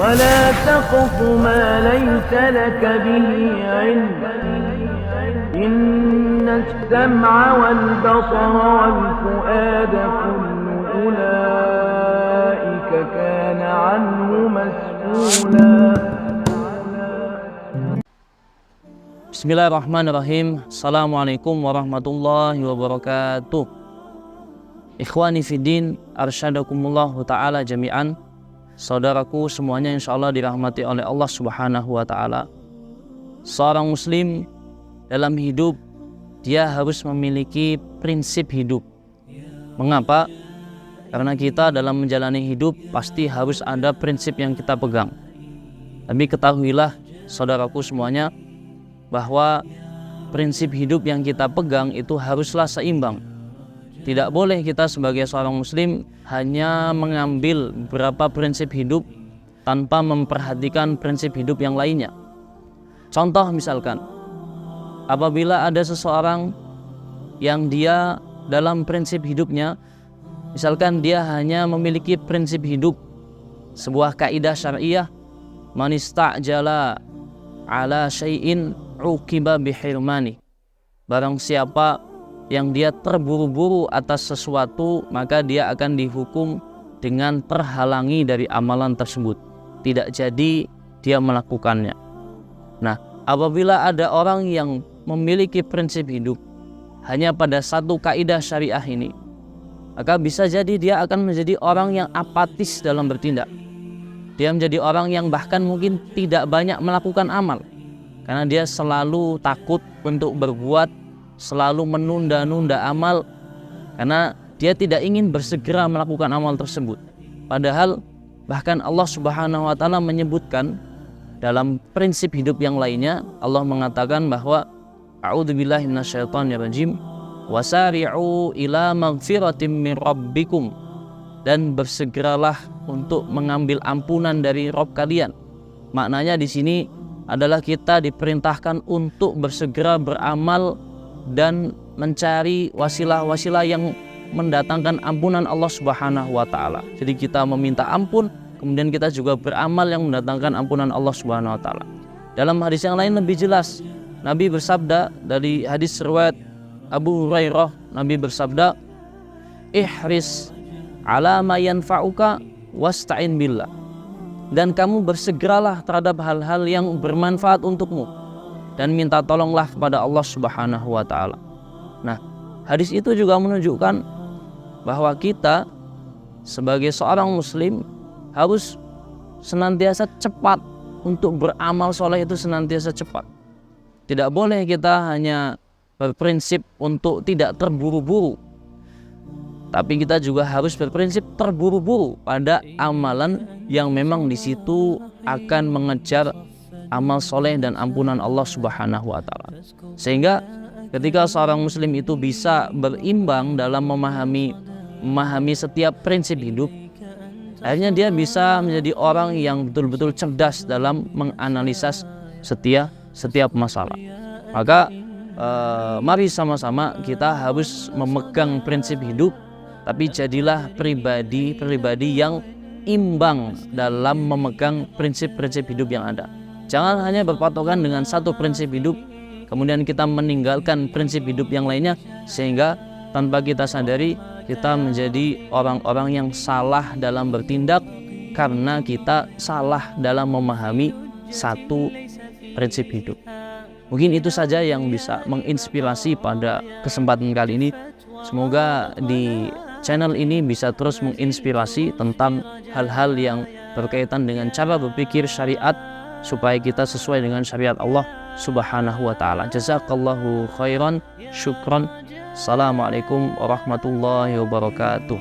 ولا تقف ما ليس لك به علم إن السمع والبصر والفؤاد كل أولئك كان عنه مسؤولا. Bismillahirrahmanirrahim. Assalamualaikum warahmatullahi wabarakatuh. Ikhwani fiddin, arsyadakumullahu ta'ala jami'an. Saudaraku semuanya insyaallah dirahmati oleh Allah subhanahu wa ta'ala. Seorang muslim dalam hidup, dia harus memiliki prinsip hidup. Mengapa? Karena kita dalam menjalani hidup pasti harus ada prinsip yang kita pegang. Tapi ketahuilah saudaraku semuanya, bahwa prinsip hidup yang kita pegang itu haruslah seimbang. Tidak boleh kita sebagai seorang muslim hanya mengambil beberapa prinsip hidup tanpa memperhatikan prinsip hidup yang lainnya. Contoh misalkan, apabila ada seseorang yang dia dalam prinsip hidupnya, misalkan dia hanya memiliki prinsip hidup, sebuah kaidah syariah, man istajala ala syai'in uqiba bihirmani. Barang siapa yang dia terburu-buru atas sesuatu, maka dia akan dihukum dengan terhalangi dari amalan tersebut, tidak jadi dia melakukannya. Nah, apabila ada orang yang memiliki prinsip hidup hanya pada satu kaidah syariah ini, maka bisa jadi dia akan menjadi orang yang apatis dalam bertindak. Dia menjadi orang yang bahkan mungkin tidak banyak melakukan amal, karena dia selalu takut untuk berbuat, selalu menunda-nunda amal, karena dia tidak ingin bersegera melakukan amal tersebut. Padahal bahkan Allah subhanahu wa ta'ala menyebutkan dalam prinsip hidup yang lainnya, Allah mengatakan bahwa a'udzubillahi minasyaitonirrajim, wasari'u ila maghfiratim min rabbikum, dan bersegeralah untuk mengambil ampunan dari Rabb kalian. Maknanya di sini adalah kita diperintahkan untuk bersegera beramal dan mencari wasilah-wasilah yang mendatangkan ampunan Allah Subhanahu wa taala. Jadi kita meminta ampun, kemudian kita juga beramal yang mendatangkan ampunan Allah Subhanahu wa taala. Dalam hadis yang lain lebih jelas, Nabi bersabda, dari hadis riwayat Abu Hurairah, Nabi bersabda, ihris ala ma yanfa'uka wasta'in billah. Dan kamu bersegeralah terhadap hal-hal yang bermanfaat untukmu, dan minta tolonglah kepada Allah Subhanahu wa ta'ala. Nah, hadis itu juga menunjukkan bahwa kita sebagai seorang muslim harus senantiasa cepat untuk beramal soleh, itu senantiasa cepat. Tidak boleh kita hanya berprinsip untuk tidak terburu-buru, tapi kita juga harus berprinsip terburu-buru pada amalan yang memang di situ akan mengejar amal soleh dan ampunan Allah Subhanahu wa ta'ala. Sehingga ketika seorang muslim itu bisa berimbang dalam memahami setiap prinsip hidup, akhirnya dia bisa menjadi orang yang betul-betul cerdas dalam menganalisa setiap masalah. Maka mari sama-sama kita harus memegang prinsip hidup, tapi jadilah pribadi yang imbang dalam memegang prinsip-prinsip hidup yang ada. Jangan hanya berpatokan dengan satu prinsip hidup, kemudian kita meninggalkan prinsip hidup yang lainnya, sehingga tanpa kita sadari kita menjadi orang-orang yang salah dalam bertindak karena kita salah dalam memahami satu prinsip hidup. Mungkin itu saja yang bisa menginspirasi pada kesempatan kali ini. Semoga di channel ini bisa terus menginspirasi tentang hal-hal yang berkaitan dengan cara berpikir syariat, supaya kita sesuai dengan syariat Allah Subhanahu wa ta'ala. Jazakallahu khairan, syukran. Assalamualaikum warahmatullahi wabarakatuh.